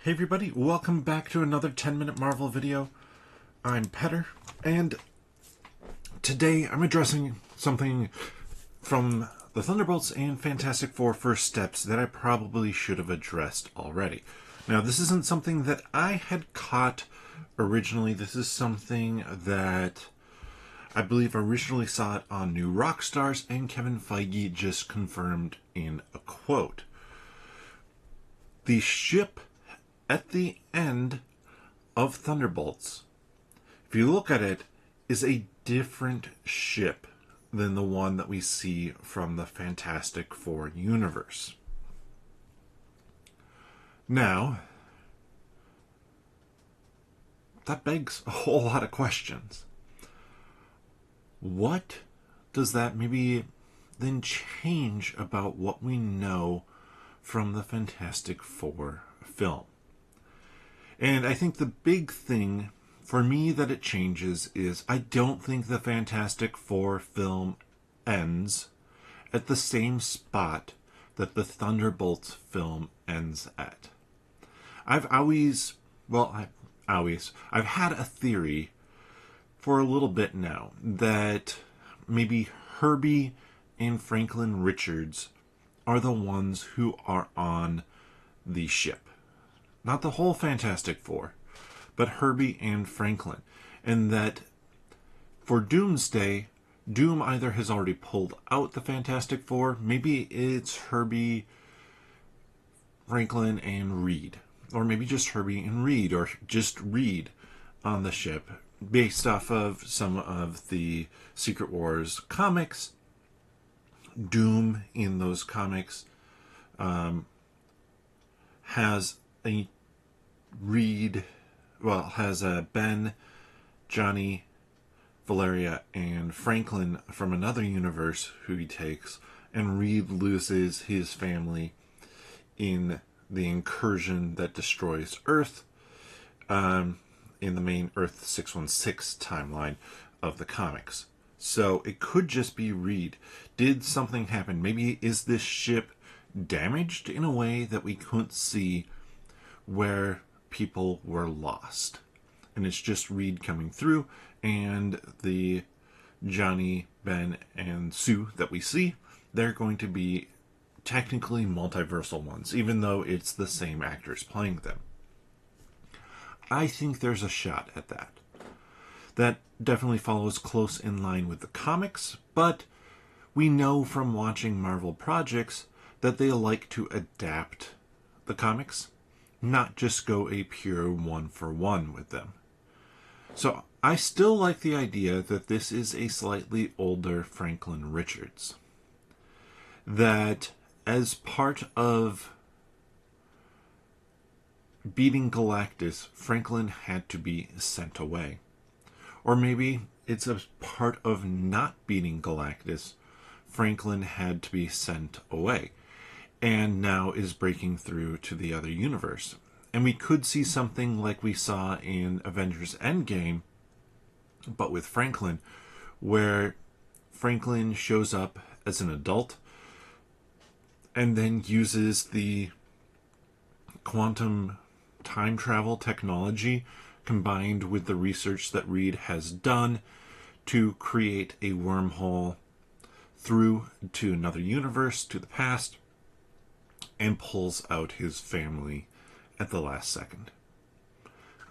Hey everybody, welcome back to another 10-minute Marvel video. I'm Petter, and today I'm addressing something from the Thunderbolts and Fantastic Four First Steps that I probably should have addressed already. Now, this isn't something that I had caught originally. This is something that I believe originally saw it on New Rockstars, and Kevin Feige just confirmed in a quote. The ship at the end of Thunderbolts, if you look at it, is a different ship than the one that we see from the Fantastic Four universe. Now, that begs a whole lot of questions. What does that maybe then change about what we know from the Fantastic Four film? And I think the big thing for me that it changes is I don't think the Fantastic Four film ends at the same spot that the Thunderbolts film ends at. I've had a theory for a little bit now that maybe Herbie and Franklin Richards are the ones who are on the ship. Not the whole Fantastic Four, but Herbie and Franklin. And that for Doomsday, Doom either has already pulled out the Fantastic Four, maybe it's Herbie, Franklin, and Reed. Or maybe just Herbie and Reed, or just Reed on the ship, based off of some of the Secret Wars comics. Doom in those comics has a Ben, Johnny, Valeria, and Franklin from another universe who he takes, and Reed loses his family in the incursion that destroys Earth in the main Earth 616 timeline of the comics. So it could just be Reed. Did something happen? Maybe is this ship damaged in a way that we couldn't see where people were lost? And it's just Reed coming through, and the Johnny, Ben, and Sue that we see, they're going to be technically multiversal ones, even though it's the same actors playing them. I think there's a shot at that. That definitely follows close in line with the comics, but we know from watching Marvel projects that they like to adapt the comics, not just go a pure one-for-one with them. So I still like the idea that this is a slightly older Franklin Richards. That as part of beating Galactus, Franklin had to be sent away. Or maybe it's a part of not beating Galactus, Franklin had to be sent away, and now is breaking through to the other universe. And we could see something like we saw in Avengerz Endgame, but with Franklin, where Franklin shows up as an adult and then uses the quantum time travel technology combined with the research that Reed has done to create a wormhole through to another universe, to the past, and pulls out his family at the last second.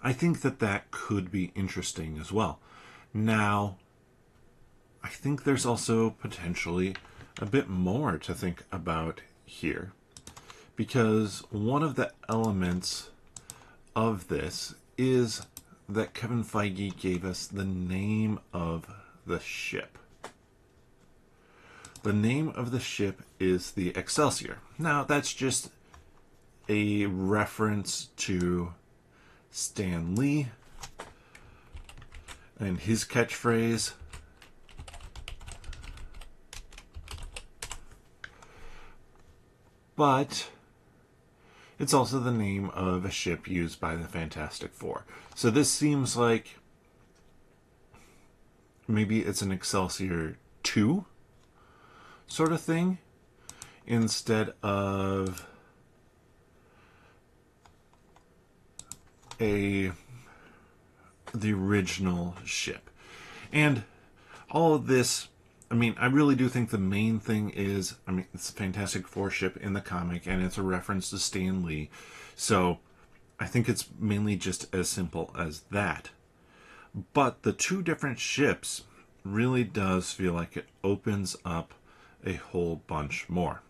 I think that that could be interesting as well. Now, I think there's also potentially a bit more to think about here, because one of the elements of this is that Kevin Feige gave us the name of the ship. The name of the ship is the Excelsior. Now, that's just a reference to Stan Lee and his catchphrase. But it's also the name of a ship used by the Fantastic Four. So this seems like maybe it's an Excelsior 2 sort of thing, instead of the original ship. And all of this, I mean, I really do think the main thing is, I mean, it's a Fantastic Four ship in the comic, and it's a reference to Stan Lee. So I think it's mainly just as simple as that. But the two different ships really does feel like it opens up a whole bunch more.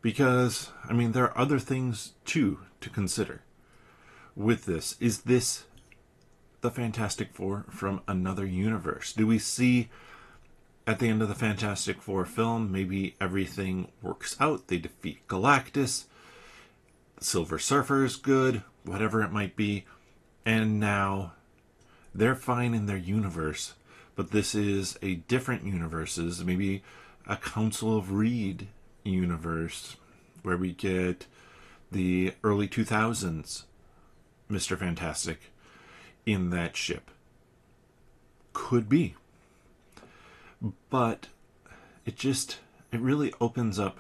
Because, I mean, there are other things too to consider with this. Is this the Fantastic Four from another universe? Do we see at the end of the Fantastic Four film, maybe everything works out, they defeat Galactus, Silver Surfer's good, whatever it might be, and now they're fine in their universe, but this is a different universes, maybe a Council of Reed universe, where we get the early 2000s Mr. Fantastic in that ship. Could be. But it really opens up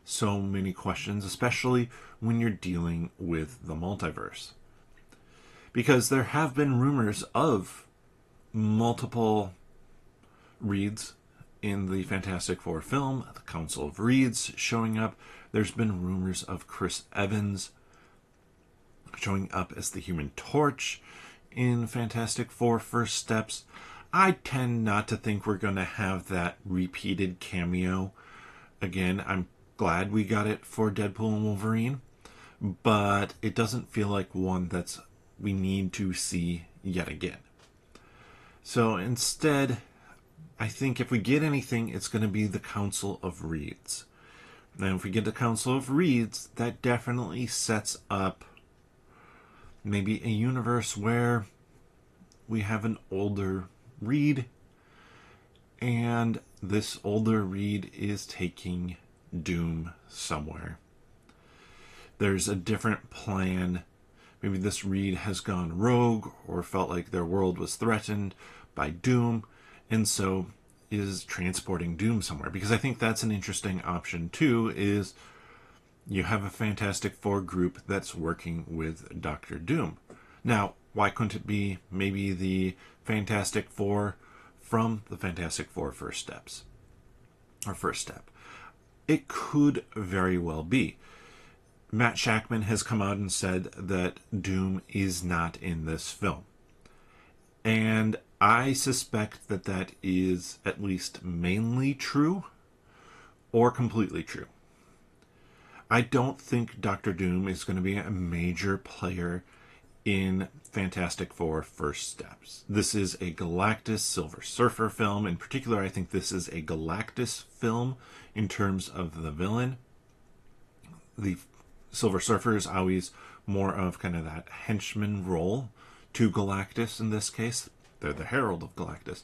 so many questions, especially when you're dealing with the multiverse. Because there have been rumors of multiple Reeds in the Fantastic Four film, the Council of Reeds showing up. There's been rumors of Chris Evans showing up as the Human Torch in Fantastic Four First Steps. I tend not to think we're going to have that repeated cameo again. I'm glad we got it for Deadpool and Wolverine, but it doesn't feel like one that's we need to see yet again. So instead, I think if we get anything, it's going to be the Council of Reeds. Now, if we get the Council of Reeds, that definitely sets up maybe a universe where we have an older Reed, and this older Reed is taking Doom somewhere. There's a different plan. Maybe this Reed has gone rogue or felt like their world was threatened by Doom, and so is transporting Doom somewhere. Because I think that's an interesting option too, is you have a Fantastic Four group that's working with Doctor Doom. Now, why couldn't it be maybe the Fantastic Four from the Fantastic Four First Steps? Or First Step. It could very well be. Matt Shakman has come out and said that Doom is not in this film. And I suspect that that is at least mainly true or completely true. I don't think Doctor Doom is going to be a major player in Fantastic Four First Steps. This is a Galactus Silver Surfer film. In particular, I think this is a Galactus film in terms of the villain. The Silver Surfer is always more of kind of that henchman role to Galactus in this case. They're the herald of Galactus.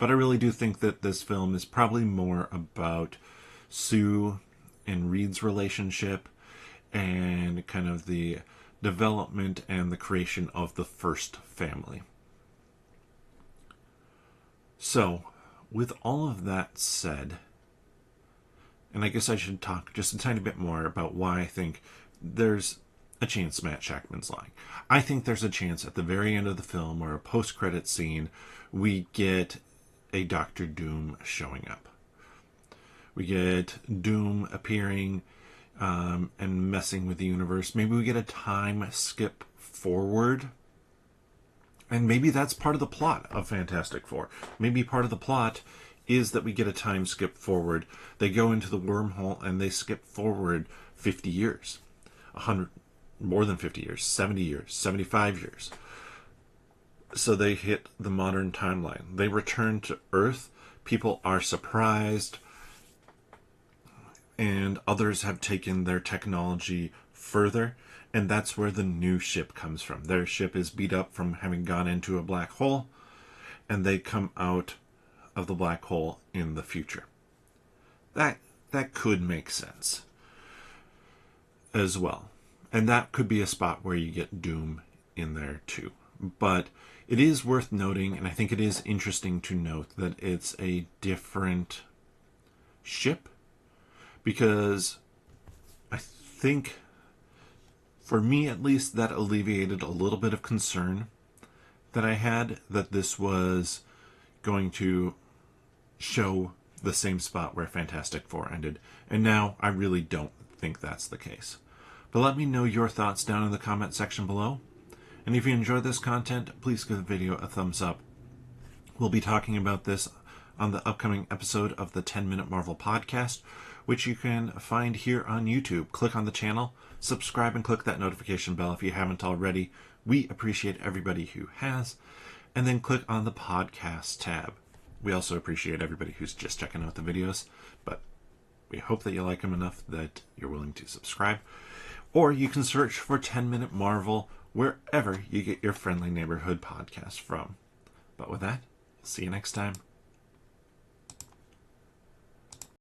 But I really do think that this film is probably more about Sue and Reed's relationship and kind of the development and the creation of the first family. So, with all of that said, and I guess I should talk just a tiny bit more about why I think there's a chance Matt Shakman's lying. I think there's a chance at the very end of the film or a post-credit scene, we get a Doctor Doom showing up. We get Doom appearing and messing with the universe. Maybe we get a time skip forward. And maybe that's part of the plot of Fantastic Four. Maybe part of the plot is that we get a time skip forward. They go into the wormhole and they skip forward 50 years. 100, more than 50 years, 70 years, 75 years. So they hit the modern timeline. They return to Earth. People are surprised. And others have taken their technology further. And that's where the new ship comes from. Their ship is beat up from having gone into a black hole. And they come out of the black hole in the future. That could make sense as well. And that could be a spot where you get Doom in there too. But it is worth noting, and I think it is interesting to note, that it's a different ship. Because I think For me, at least, that alleviated a little bit of concern that I had that this was going to show the same spot where Fantastic Four ended. And now I really don't think that's the case. But let me know your thoughts down in the comment section below. And if you enjoy this content, please give the video a thumbs up. We'll be talking about this on the upcoming episode of the 10-Minute Marvel Podcast, which you can find here on YouTube. Click on the channel, subscribe, and click that notification bell if you haven't already. We appreciate everybody who has. And then click on the podcast tab. We also appreciate everybody who's just checking out the videos, but we hope that you like them enough that you're willing to subscribe. Or you can search for 10-Minute Marvel wherever you get your friendly neighborhood podcast from. But with that, see you next time.